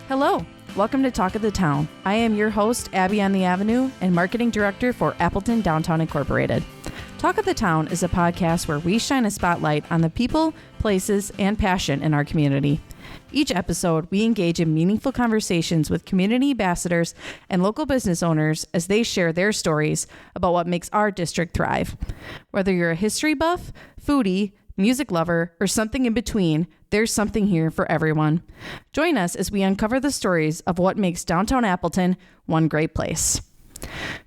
Hello, welcome to Talk of the Town. I am your host, Abby on the Avenue, and Marketing Director for Appleton Downtown Incorporated. Talk of the Town is a podcast where we shine a spotlight on the people, places, and passion in our community. Each episode, we engage in meaningful conversations with community ambassadors and local business owners as they share their stories about what makes our district thrive. Whether you're a history buff, foodie, music lover, or something in between, there's something here for everyone. Join us as we uncover the stories of what makes downtown Appleton one great place.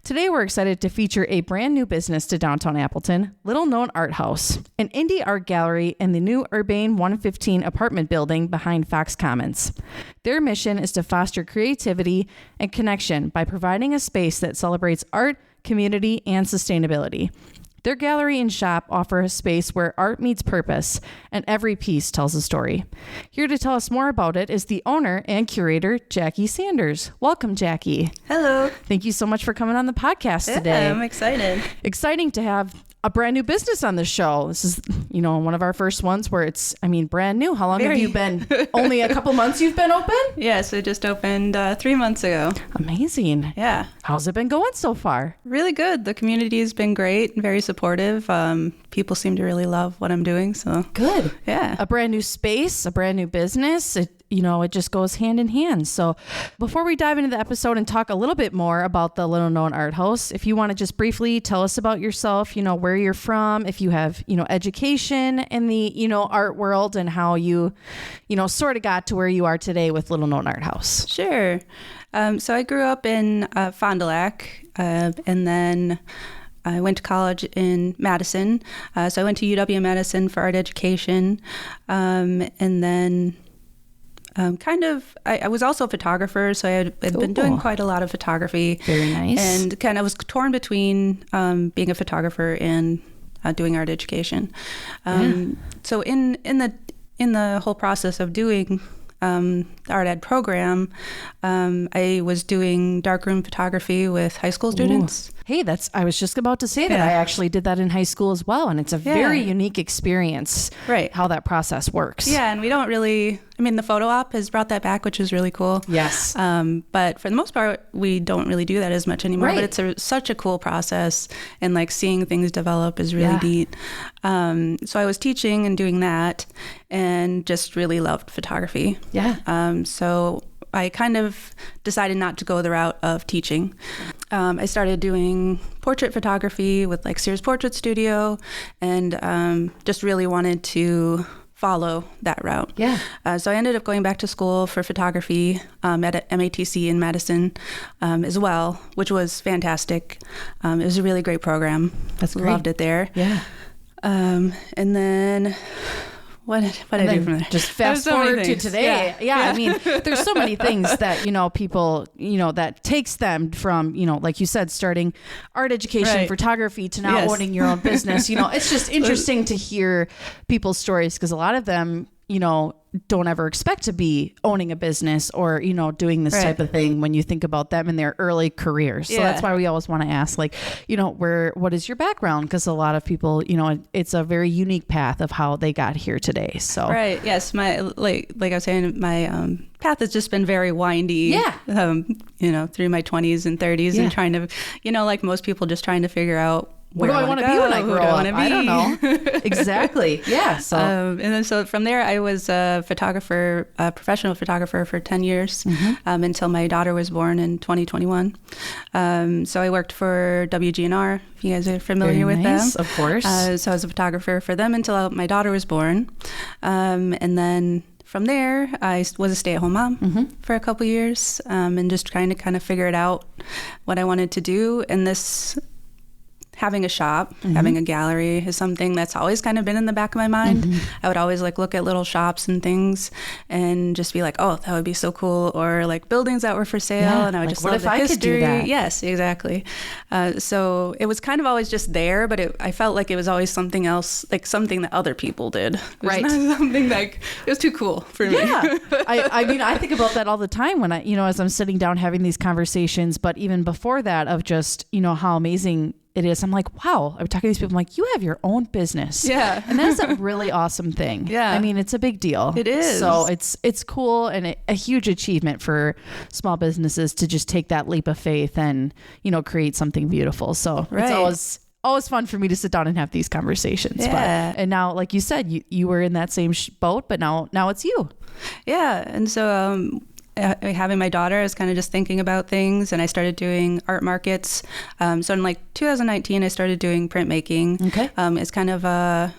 Today, we're excited to feature a brand new business to downtown Appleton, Little Known Art House, an indie art gallery in the new Urbane 115 apartment building behind Fox Commons. Their mission is to foster creativity and connection by providing a space that celebrates art, community, and sustainability. Their gallery and shop offer a space where art meets purpose, and every piece tells a story. Here to tell us more about it is the owner and curator, Jackie Sanders. Welcome, Jackie. Hello. Thank you so much for coming on the podcast today. I'm excited. Exciting to have a brand new business on the show. This is, one of our first ones where it's, brand new. How long have you been? Only a couple months you've been open? Yeah, so just opened 3 months ago. Amazing. Yeah. How's it been going so far? Really good. The community has been great and very supportive. People seem to really love what I'm doing, so. Good. Yeah. A brand new space, a brand new business. It just goes hand in hand. So before we dive into the episode and talk a little bit more about the Little Known Art House, if you want to just briefly tell us about yourself, where you're from, if you have, education in the, art world and how you, sort of got to where you are today with Little Known Art House. Sure. So I grew up in Fond du Lac, and then I went to college in Madison. So I went to UW-Madison for art education, and then I was also a photographer, so I had been doing quite a lot of photography. Very nice. And I was torn between being a photographer and doing art education. So in the whole process of doing the art ed program, I was doing darkroom photography with high school students. Hey, I was just about to say that I actually did that in high school as well. And it's a very unique experience, right? How that process works. Yeah. And we don't really, the photo op has brought that back, which is really cool. Yes. But for the most part, we don't really do that as much anymore, but it's such a cool process, and seeing things develop is really neat. So I was teaching and doing that and just really loved photography. Yeah. So I kind of decided not to go the route of teaching. I started doing portrait photography with Sears Portrait Studio, and just really wanted to follow that route. Yeah. So I ended up going back to school for photography at MATC in Madison as well, which was fantastic. It was a really great program. That's great. Loved it there. Yeah. And then What did I do from there? Just fast forward to today. Yeah. There's so many things that, people, that takes them from, like you said, starting art education, photography to now owning your own business. It's just interesting to hear people's stories, because a lot of them, don't ever expect to be owning a business or, doing this type of thing when you think about them in their early careers. So that's why we always want to ask, what is your background? Because a lot of people, it's a very unique path of how they got here today. So right. Yes. My, like I was saying, my path has just been very windy, through my 20s and 30s and trying to, like most people, just trying to figure out, what do I want to be when I grow up? I don't know. Exactly. Yeah. So and then from there, I was a photographer, a professional photographer for 10 years until my daughter was born in 2021. So I worked for WGNR, if you guys are familiar with them. Of course. So I was a photographer for them until my daughter was born. And then from there, I was a stay-at-home mom for a couple years, and just trying to kind of figure it out what I wanted to do. And having a shop, having a gallery is something that's always kind of been in the back of my mind. I would always look at little shops and things and just be like, oh, that would be so cool. Or buildings that were for sale. And I would just love the history. Could do that? Yes, exactly. So it was kind of always just there, but I felt like it was always something else, something that other people did. It was not something it was too cool for me. Yeah. I think about that all the time when as I'm sitting down having these conversations, but even before that of just, how amazing it is. I'm like, wow, I'm talking to these people. I'm like, you have your own business. Yeah. And that's a really awesome thing. Yeah. I mean, it's a big deal. It is. So it's cool and a huge achievement for small businesses to just take that leap of faith and, create something beautiful. So it's always fun for me to sit down and have these conversations. Yeah. And now, like you said, you were in that same boat, but now it's you. Yeah. And so, having my daughter, I was kind of just thinking about things, and I started doing art markets. So in like 2019, I started doing printmaking. Okay. It's kind of a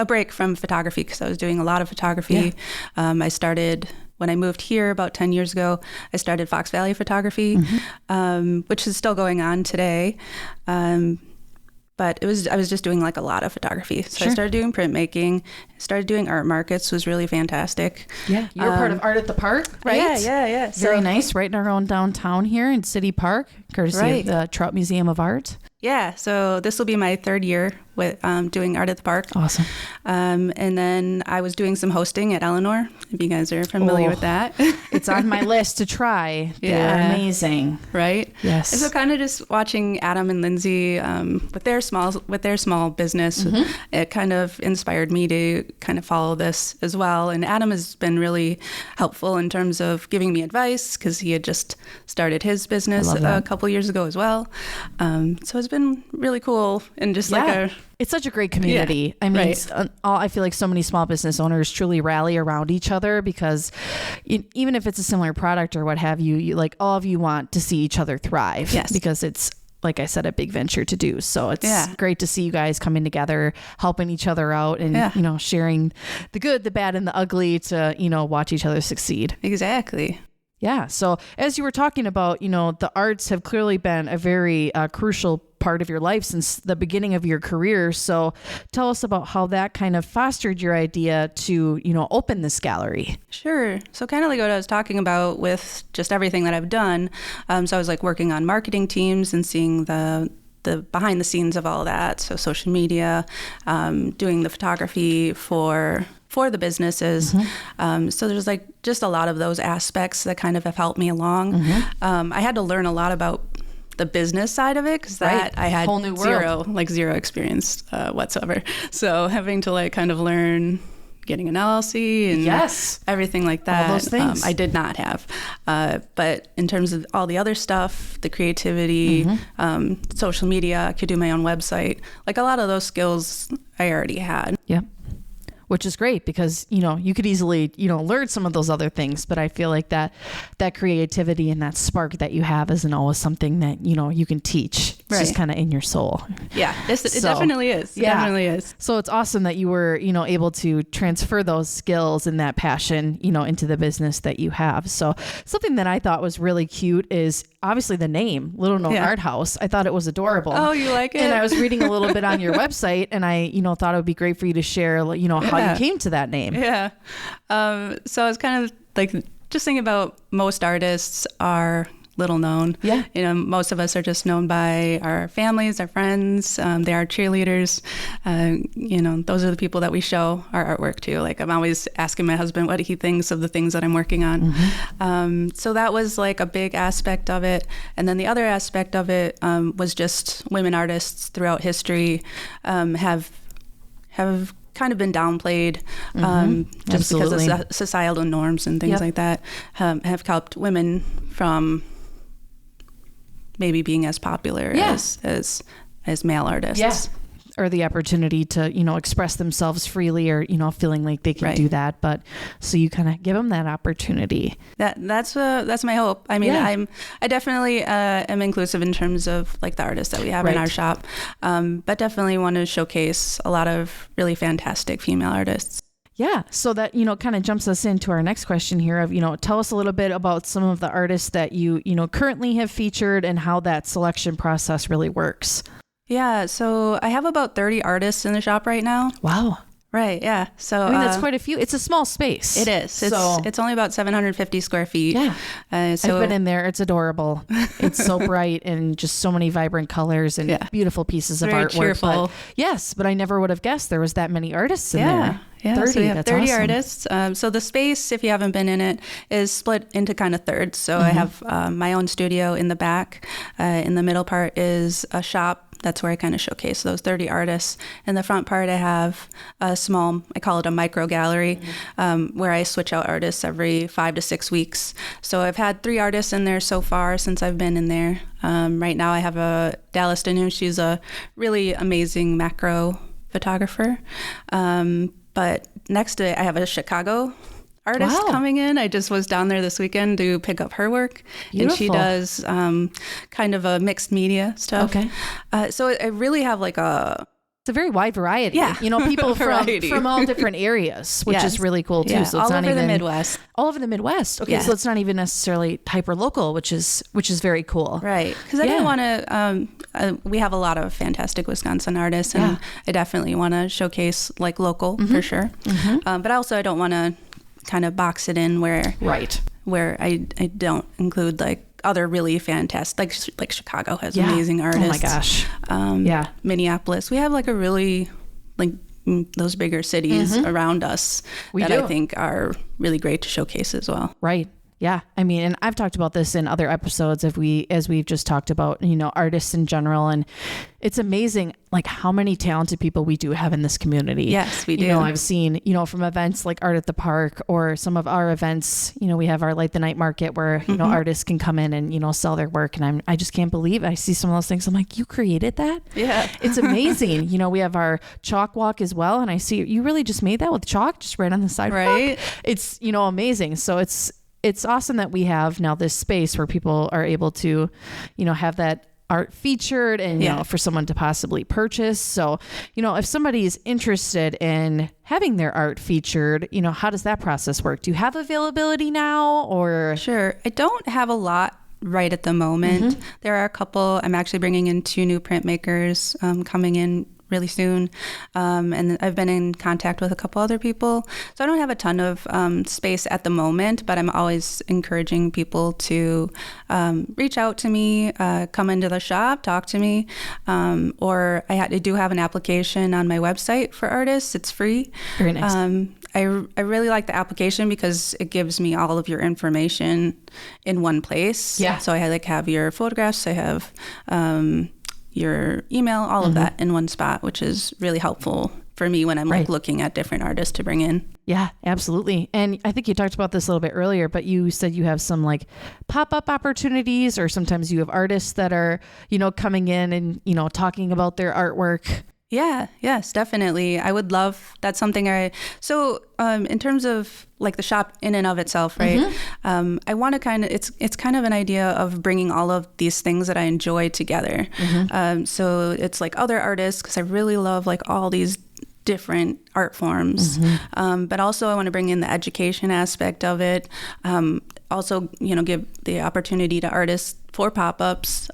break from photography because I was doing a lot of photography. Yeah. I started when I moved here about 10 years ago. I started Fox Valley Photography, which is still going on today. But I was just doing like a lot of photography. So Sure. I started doing printmaking, started doing art markets, was really fantastic. Yeah. You're part of Art at the Park, right? Yeah. Very nice. Right in our own downtown here in City Park, courtesy of the Trout Museum of Art. Yeah, so this will be my third year with doing Art at the Park. Awesome. And then I was doing some hosting at Eleanor, if you guys are familiar with that. It's on my list to try. They're Yeah. amazing. Right? Yes. And so kind of just watching Adam and Lindsay with their small business, it kind of inspired me to kind of follow this as well. And Adam has been really helpful in terms of giving me advice because he had just started his business a couple years ago as well. So it's been really cool and just it's such a great community. Yeah, I mean, right. I feel like so many small business owners truly rally around each other because even if it's a similar product or what have you, like all of you want to see each other thrive. Yes. Because it's, like I said, a big venture to do. So it's great to see you guys coming together, helping each other out and, sharing the good, the bad, and the ugly to, watch each other succeed. Exactly. Yeah. So as you were talking about, the arts have clearly been a very crucial part of your life since the beginning of your career. So tell us about how that kind of fostered your idea to, open this gallery. Sure. So kind of like what I was talking about with just everything that I've done. So I was like working on marketing teams and seeing the behind the scenes of all that. So social media, doing the photography for the businesses. So there's like just a lot of those aspects that kind of have helped me along. I had to learn a lot about the business side of it because I had whole new world. zero experience whatsoever. So having to like kind of learn getting an LLC and everything like that. All those things. I did not have. But in terms of all the other stuff, the creativity, social media, I could do my own website. Like a lot of those skills I already had. Yep. Which is great because, you could easily, learn some of those other things. But I feel like that creativity and that spark that you have isn't always something that, you can teach. It's just kind of in your soul. Yeah, it definitely is. It definitely is. So it's awesome that you were, able to transfer those skills and that passion, into the business that you have. So something that I thought was really cute is obviously the name, Little Known Art House. I thought it was adorable. Oh, you like it? And I was reading a little bit on your website and I, thought it would be great for you to share, how you came to that name. Yeah. So I was kind of like just thinking about most artists are little known. Yeah. Most of us are just known by our families, our friends. They are cheerleaders. Those are the people that we show our artwork to. Like I'm always asking my husband what he thinks of the things that I'm working on. So that was like a big aspect of it. And then the other aspect of it was just women artists throughout history have kind of been downplayed just because of societal norms and things like that have kept women from maybe being as popular as male artists. Yeah. Or the opportunity to, express themselves freely or, feeling like they can do that. But so you kind of give them that opportunity. That's my hope. I mean, I definitely am inclusive in terms of like the artists that we have in our shop, but definitely want to showcase a lot of really fantastic female artists. Yeah. So that, kind of jumps us into our next question here of, tell us a little bit about some of the artists that you currently have featured and how that selection process really works. Yeah. So I have about 30 artists in the shop right now. Wow. Right. Yeah. So I mean, that's quite a few. It's a small space. It is. It's only about 750 square feet. Yeah. So I've been in there. It's adorable. It's so bright and just so many vibrant colors and beautiful pieces of artwork. Cheerful. But I never would have guessed there was that many artists in there. Yeah, 30, so we have 30 awesome. artists. So the space, if you haven't been in it, is split into kind of thirds. So I have my own studio in the back. In the middle part is a shop That's where I kind of showcase those 30 artists. In the front part, I have a small, I call it a micro gallery, where I switch out artists every 5 to 6 weeks. So I've had 3 artists in there so far since I've been in there. Right now I have a Dallas Danu. She's a really amazing macro photographer. But next to it, I have a Chicago artist coming in. I just was down there this weekend to pick up her work. Beautiful. And she does kind of a mixed media stuff. Okay. So I really have like it's a very wide variety. Yeah. You know, people from all different areas, which is really cool too. Yeah. So it's all not over even the Midwest. All over the Midwest. Okay. Yeah. So it's not even necessarily hyper local, which is very cool. Right. Because I didn't want to, we have a lot of fantastic Wisconsin artists, and I definitely want to showcase like local for sure. But also I don't want to kind of box it in where I don't include like other really fantastic, like Chicago has amazing artists. Oh my gosh. Minneapolis, we have like a really like those bigger cities around us that I think are really great to showcase as well. Right. Yeah. I mean, and I've talked about this in other episodes as we've just talked about, you know, artists in general. And it's amazing, like how many talented people we do have in this community. Yes, we do. You know, I've seen, you know, from events like Art at the Park or some of our events, you know, we have our Light the Night Market where, you know, artists can come in and, you know, sell their work. And I just can't believe it. I see some of those things. I'm like, you created that? Yeah. It's amazing. You know, we have our chalk walk as well. And I see you really just made that with chalk just right on the sidewalk. Right. It's, you know, amazing. So it's awesome that we have now this space where people are able to, you know, have that art featured and, you know, for someone to possibly purchase. So, you know, if somebody is interested in having their art featured, you know, how does that process work? Do you have availability now or? Sure. I don't have a lot right at the moment. There are a couple. I'm actually bringing in 2 new printmakers coming in really soon. And I've been in contact with a couple other people. So I don't have a ton of space at the moment, but I'm always encouraging people to reach out to me, come into the shop, talk to me. Or I do have an application on my website for artists. It's free. Very nice. I really like the application because it gives me all of your information in one place. Yeah. So I have your photographs. I have your email, all of that in one spot, which is really helpful for me when I'm like looking at different artists to bring in. Yeah, absolutely. And I think you talked about this a little bit earlier, but you said you have some like pop-up opportunities, or sometimes you have artists that are, you know, coming in and, you know, talking about their artwork. Yeah, yes, definitely. I would love, that's something in terms of like the shop in and of itself, right? I want to kind of, it's kind of an idea of bringing all of these things that I enjoy together. So it's like other artists, because I really love like all these different art forms. But also I want to bring in the education aspect of it. Also, you know, give the opportunity to artists for pop-ups,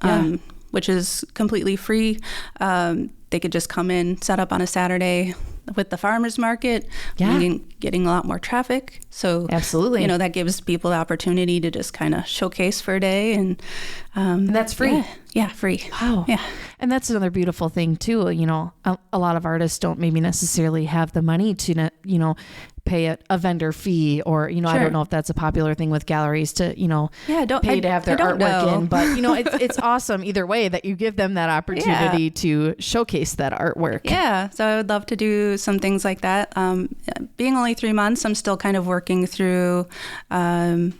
which is completely free. They could just come in, set up on a Saturday with the farmers market, getting a lot more traffic. So absolutely, you know, that gives people the opportunity to just kind of showcase for a day, and that's free. Yeah, free. Wow. Yeah. And that's another beautiful thing too. You know, a lot of artists don't maybe necessarily have the money to, you know, pay a vendor fee, or, you know, I don't know if that's a popular thing with galleries to, you know, pay to have their artwork in, but, you know, it's awesome either way that you give them that opportunity to showcase that artwork. Yeah. So I would love to do some things like that. Being only 3 months, I'm still kind of working through, you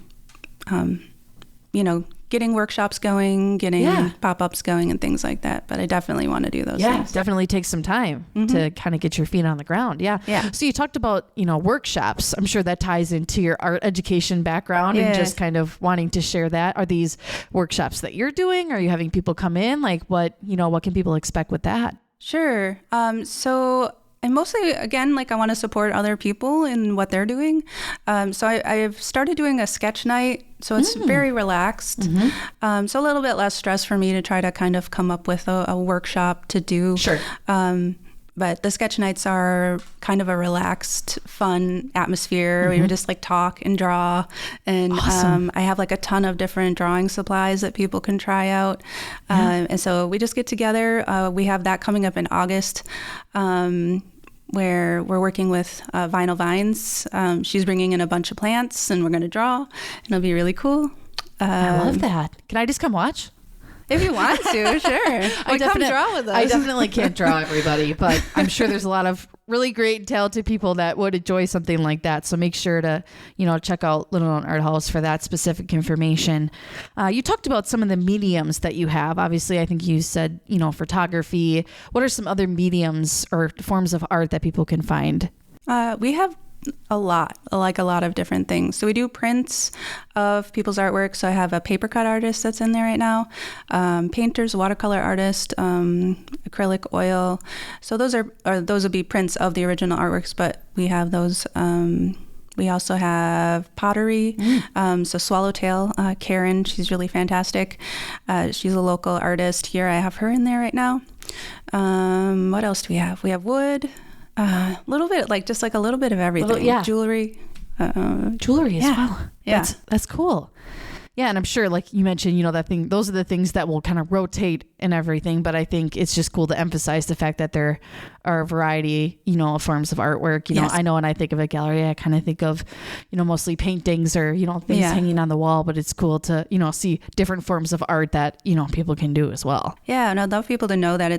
know, getting workshops going, getting pop-ups going and things like that. But I definitely want to do those things. Definitely takes some time to kind of get your feet on the ground. Yeah. So you talked about, you know, workshops. I'm sure that ties into your art education background and just kind of wanting to share that. Are these workshops that you're doing? Are you having people come in? Like what can people expect with that? Sure. So I mostly, again, like I want to support other people in what they're doing. So I've started doing a sketch night. So it's very relaxed. So a little bit less stress for me to try to kind of come up with a workshop to do. Sure. But the sketch nights are kind of a relaxed, fun atmosphere. We would just like talk and draw. And awesome. I have like a ton of different drawing supplies that people can try out. And so we just get together. We have that coming up in August. Where we're working with Vinyl Vines. She's bringing in a bunch of plants and we're going to draw, and it'll be really cool. I love that. Can I just come watch? If you want to, sure. Like, come draw with us. I definitely can't draw everybody, but I'm sure there's a lot of really great and talented people that would enjoy something like that. So make sure to, check out Little Known Art House for that specific information. You talked about some of the mediums that you have. Obviously, I think you said, photography. What are some other mediums or forms of art that people can find? We have a lot of different things. So we do prints of people's artwork. So I have a paper cut artist that's in there right now, painters, watercolor artist, acrylic, oil. So those would be prints of the original artworks, but we have those. We also have pottery. So Swallowtail, Karen, she's really fantastic. She's a local artist here. I have her in there right now. What else do we have? We have wood. A little bit, just a little bit of everything. Jewelry. Jewelry as well. Yeah. That's cool. Yeah, and I'm sure, like you mentioned, that thing, those are the things that will kind of rotate and everything, but I think it's just cool to emphasize the fact that there are a variety, of forms of artwork. Yes. I know when I think of a gallery, I kind of think of, mostly paintings or, things hanging on the wall, but it's cool to, see different forms of art that, people can do as well. Yeah, and I'd love people to know that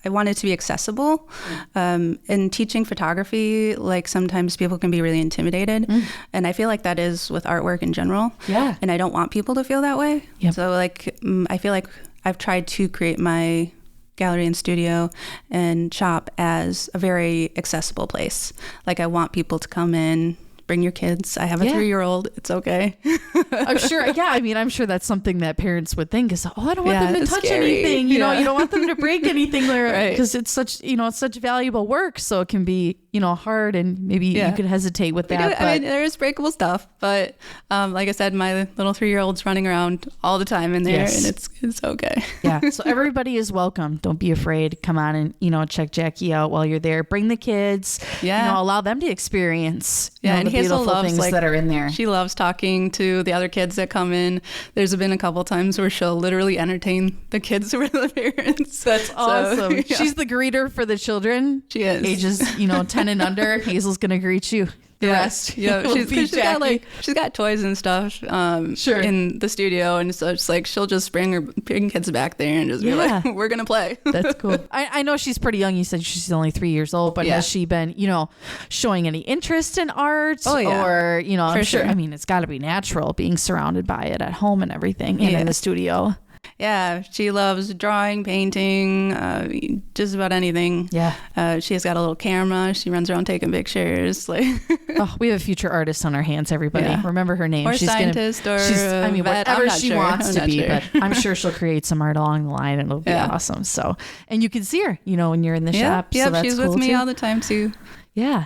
I want it to be accessible. In teaching photography, sometimes people can be really intimidated. And I feel like that is with artwork in general. Yeah. And I don't want people to feel that way. Yep. So I feel like I've tried to create my gallery and studio and shop as a very accessible place. I want people to come in, bring your kids. I have a 3-year-old. It's okay. I'm sure. Yeah. I mean, I'm sure that's something that parents would think is, I don't want them to touch scary. anything. You don't want them to break anything there Right. because it's such, it's such valuable work. So it can be, hard and maybe you could hesitate with that. I mean, there is breakable stuff, but like I said, my little 3-year-old's running around all the time in there and it's okay. Yeah. So everybody is welcome. Don't be afraid. Come on and, check Jackie out while you're there. Bring the kids, allow them to experience and the beautiful things that are in there. She loves talking to the other kids that come in. There's been a couple times where she'll literally entertain the kids who are the parents. That's awesome. She's the greeter for the children. She is. Ages, 10 and under. Hazel's going to greet you. The rest. Yeah, she's got toys and stuff in the studio, and so it's she'll just bring kids back there and just be like, we're gonna play. That's cool. I know she's pretty young. You said she's only 3 years old, but has she been showing any interest in art? Oh yeah. Or I'm sure. I mean, it's got to be natural being surrounded by it at home and everything and in the studio. Yeah, she loves drawing, painting, just about anything. Yeah. She has got a little camera. She runs around taking pictures. We have a future artist on our hands, everybody. Yeah. Remember her name. Or she's scientist whatever she wants to be, sure. but I'm sure she'll create some art along the line and it'll be awesome. So, and you can see her, when you're in the shop. Yeah, so that's she's cool with me too. all the time too. Yeah.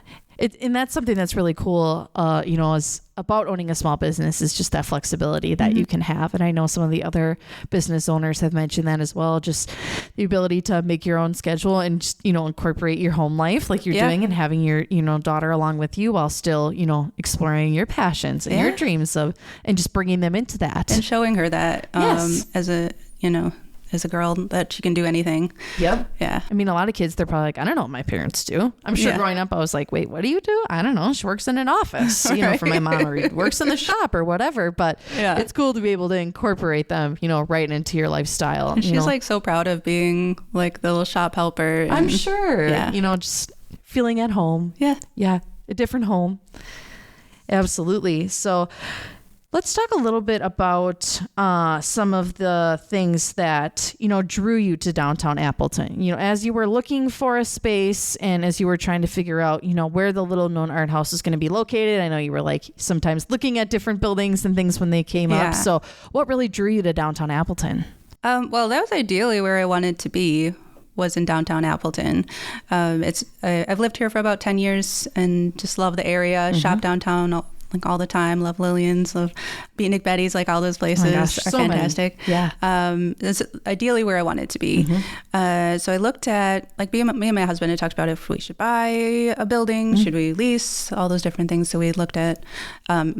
And that's something that's really cool, is about owning a small business is just that flexibility that you can have. And I know some of the other business owners have mentioned that as well, just the ability to make your own schedule and just, incorporate your home life like you're doing and having your, daughter along with you while still, exploring your passions and your dreams and just bringing them into that. And showing her that as a girl that she can do anything. Yep. Yeah. I mean, a lot of kids, they're probably like, I don't know what my parents do. I'm sure growing up, I was like, wait, what do you do? I don't know. She works in an office, for my mom, or works in the shop or whatever. But it's cool to be able to incorporate them, right into your lifestyle. And she's so proud of being the little shop helper. And, I'm sure, just feeling at home. Yeah. Yeah. A different home. Absolutely. So let's talk a little bit about some of the things that, drew you to downtown Appleton. As you were looking for a space and as you were trying to figure out, where the Little Known Art House is going to be located. I know you were sometimes looking at different buildings and things when they came up. So what really drew you to downtown Appleton? Well, that was ideally where I wanted to be. Was in downtown Appleton. I've lived here for about 10 years and just love the area. Shop downtown all the time. Love Lillian's, love Beatnik Betty's, all those places are fantastic. Many. Yeah. It's ideally where I wanted to be. So I looked at, me and my husband had talked about if we should buy a building, should we lease, all those different things. So we looked at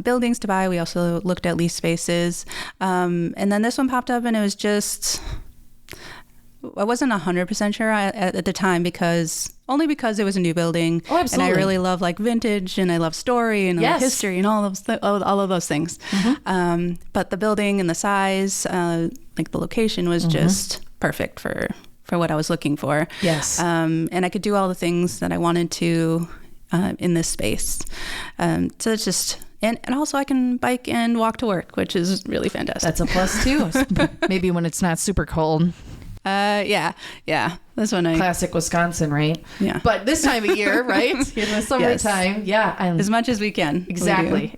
buildings to buy. We also looked at lease spaces. And then this one popped up and it was just, I wasn't 100% sure at the time because it was a new building. Oh, absolutely. And I really love like vintage and I love story and I love history and all of those things. But the building and the size, like the location was just perfect for what I was looking for. Yes. And I could do all the things that I wanted to in this space. So it's just... And also I can bike and walk to work, which is really fantastic. That's a plus too. Maybe when it's not super cold. Yeah. That's when Classic Wisconsin, right? Yeah. But this time of year, right? In the summertime. Yes. Yeah. As much as we can. Exactly.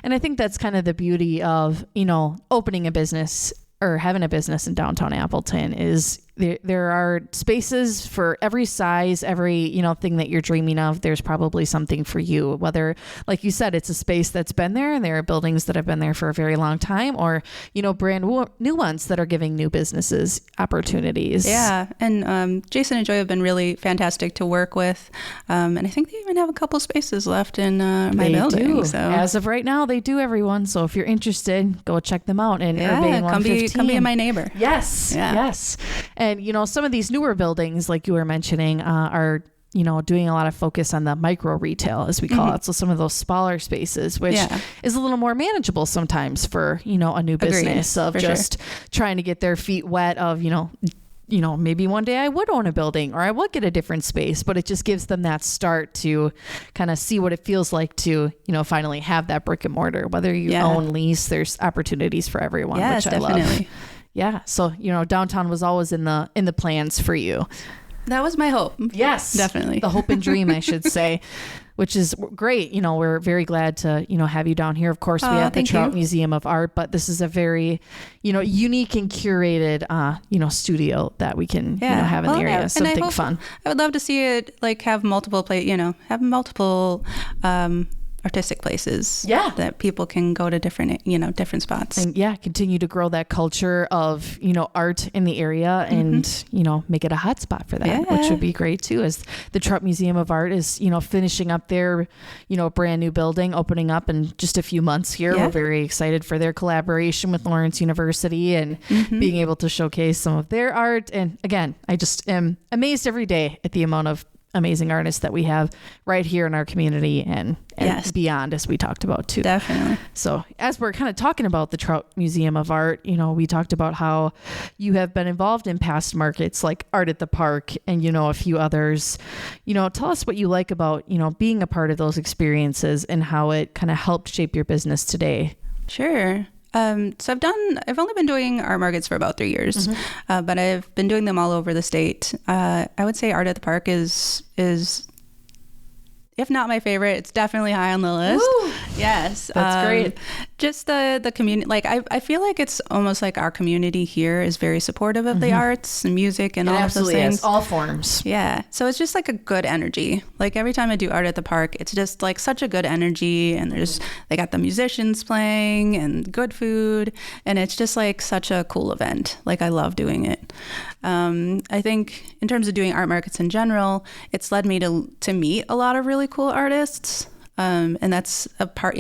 And I think that's kind of the beauty of, opening a business or having a business in downtown Appleton is there are spaces for every size, every, thing that you're dreaming of. There's probably something for you, whether, like you said, it's a space that's been there and there are buildings that have been there for a very long time, or, brand new ones that are giving new businesses opportunities. Yeah. And Jason and Joy have been really fantastic to work with. And I think they even have a couple spaces left in my building. Do. So as of right now, they do, everyone. So if you're interested, go check them out. And Urbane 115. Come be my neighbor. Yes. Yeah. Yes. And, some of these newer buildings, like you were mentioning, are, doing a lot of focus on the micro retail, as we call it. So some of those smaller spaces, which is a little more manageable sometimes for, a new business of just trying to get their feet wet of, maybe one day I would own a building or I would get a different space, but it just gives them that start to kind of see what it feels like to, finally have that brick and mortar, whether you own, lease, there's opportunities for everyone, which I love. Yeah. So, downtown was always in the plans for you. That was my hope. Yes, definitely. The hope and dream, I should say, which is great. We're very glad to, have you down here. Of course, we have the Trout Museum of Art, but this is a very, unique and curated, studio that we can, have in the area. Something fun. I would love to see it have multiple artistic places that people can go to different spots and continue to grow that culture of art in the area and make it a hot spot for that, which would be great too, as the Trout Museum of Art is finishing up their brand new building, opening up in just a few months here. We're very excited for their collaboration with Lawrence University and being able to showcase some of their art. And again, I just am amazed every day at the amount of amazing artists that we have right here in our community and beyond, as we talked about too. Definitely. So as we're kind of talking about the Trout Museum of Art, we talked about how you have been involved in past markets like Art at the Park and, a few others. Tell us what you like about, being a part of those experiences and how it kind of helped shape your business today. Sure. So I've only been doing art markets for about 3 years, but I've been doing them all over the state. I would say Art at the Park is if not my favorite, it's definitely high on the list. Woo! Yes. That's great. Just the community, I feel like it's almost like our community here is very supportive of the arts and music and all of those things. Is. All forms. Yeah. So it's just like a good energy. Like every time I do Art at the Park, it's just like such a good energy, and they got the musicians playing and good food, and it's just like such a cool event. Like I love doing it. I think in terms of doing art markets in general, it's led me to meet a lot of really cool artists. And that's part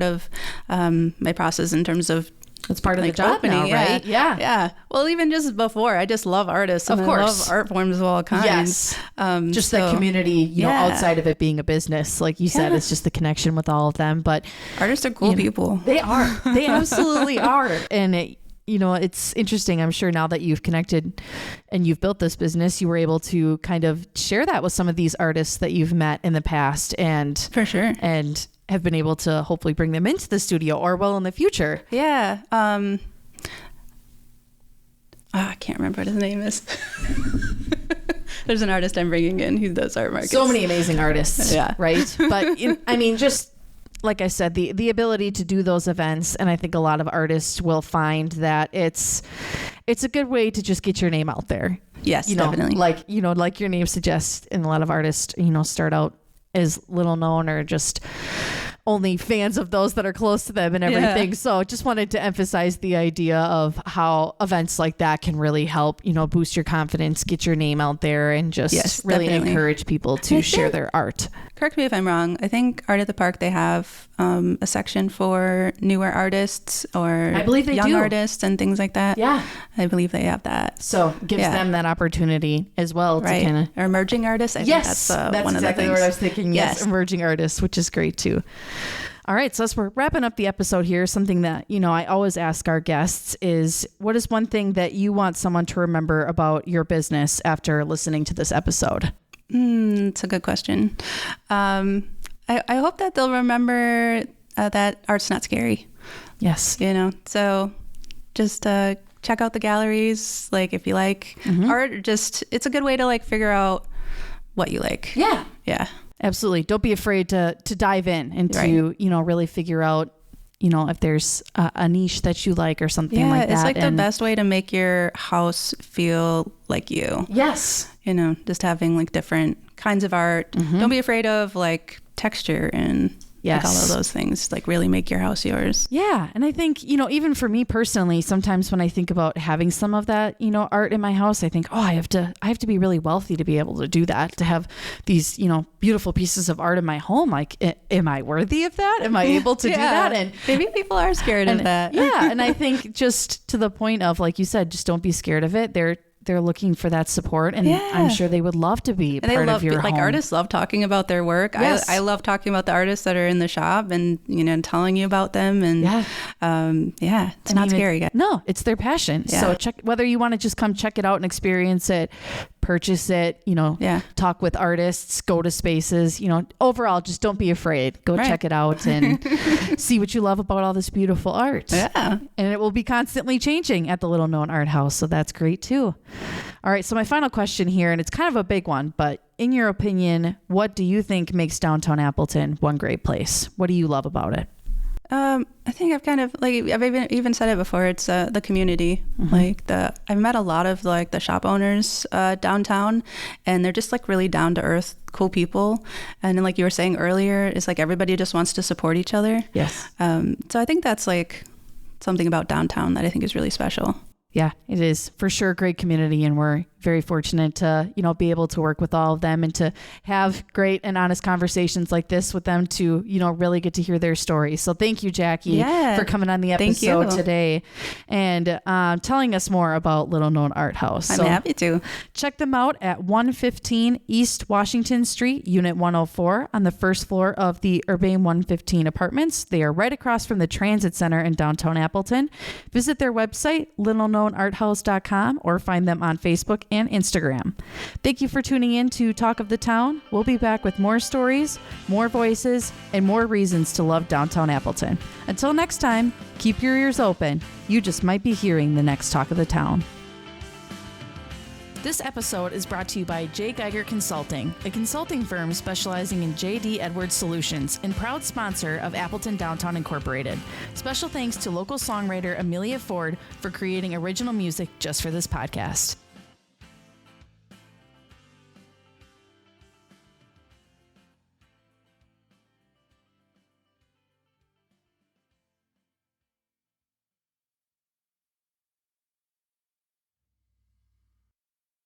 of my process in terms of it's part of the job opening, now, right? Yeah. Well, even just before, I just love artists. Of course. I love art forms of all kinds. Yes. Just the community, outside of it being a business, like you said, it's just the connection with all of them. But artists are cool people. They are. They absolutely are. And it's interesting. I'm sure now that you've connected and you've built this business, you were able to kind of share that with some of these artists that you've met in the past and for sure, and have been able to hopefully bring them into the studio or in the future. Yeah. I can't remember what his name is. There's an artist I'm bringing in who does art markets. So many amazing artists. Yeah. Right. But just like I said, the ability to do those events, and I think a lot of artists will find that it's a good way to just get your name out there. Yes, definitely. Like your name suggests, and a lot of artists, start out as little known or just only fans of those that are close to them and everything. Yeah. So just wanted to emphasize the idea of how events like that can really help, boost your confidence, get your name out there, and just really encourage people to share their art. Correct me if I'm wrong. I think Art at the Park, they have a section for newer artists or I believe they young do. artists and things like that. Yeah. I believe they have that. So gives them that opportunity as well to kind of. Or emerging artists. I think that's that's one exactly of the things. what I was thinking. Yes, emerging artists, which is great too. All right, so as we're wrapping up the episode here, something that, I always ask our guests is, what is one thing that you want someone to remember about your business after listening to this episode? It's a good question. I hope that they'll remember that art's not scary. Yes. So just check out the galleries. Like if you like art, it's a good way to like figure out what you like. Yeah. Yeah. Absolutely. Don't be afraid to dive in and to, really figure out, if there's a niche that you like or something like that. It's like the best way to make your house feel like you. Yes. Just having like different kinds of art. Don't be afraid of like texture and like all of those things, like really make your house yours. Yeah. And I think, even for me personally, sometimes when I think about having some of that, art in my house, I think, I have to be really wealthy to be able to do that, to have these, beautiful pieces of art in my home. Like, am I worthy of that? Am I able to do that? And maybe people are scared of that. Yeah. And I think just to the point of, like you said, just don't be scared of it. They're looking for that support, and I'm sure they would love to be part of your home. Artists love talking about their work. Yes. I love talking about the artists that are in the shop and telling you about them, and it's not scary, guys. No, it's their passion. So check whether you want to just come check it out and experience it, purchase it, talk with artists, go to spaces, overall, just don't be afraid. Go check it out and see what you love about all this beautiful art. Yeah. And it will be constantly changing at the Little Known Art House. So that's great too. All right. So my final question here, and it's kind of a big one, but in your opinion, what do you think makes downtown Appleton one great place? What do you love about it? I think I've even said it before. It's the community. I've met a lot of like the shop owners downtown, and they're just like really down to earth, cool people. And like you were saying earlier, it's like everybody just wants to support each other. Yes. So I think that's like something about downtown that I think is really special. Yeah, it is for sure a great community, and we're very fortunate to, be able to work with all of them and to have great and honest conversations like this with them to, really get to hear their stories. So thank you, Jackie, for coming on the episode today and telling us more about Little Known Art House. I'm happy to. Check them out at 115 East Washington Street, Unit 104 on the first floor of the Urbane 115 apartments. They are right across from the Transit Center in downtown Appleton. Visit their website, littleknownarthouse.com, or find them on Facebook and Instagram. Thank you for tuning in to Talk of the Town. We'll be back with more stories, more voices, and more reasons to love downtown Appleton. Until next time, keep your ears open. You just might be hearing the next Talk of the Town. This episode is brought to you by J. Geiger Consulting, a consulting firm specializing in J.D. Edwards Solutions and proud sponsor of Appleton Downtown Incorporated. Special thanks to local songwriter Amelia Ford for creating original music just for this podcast.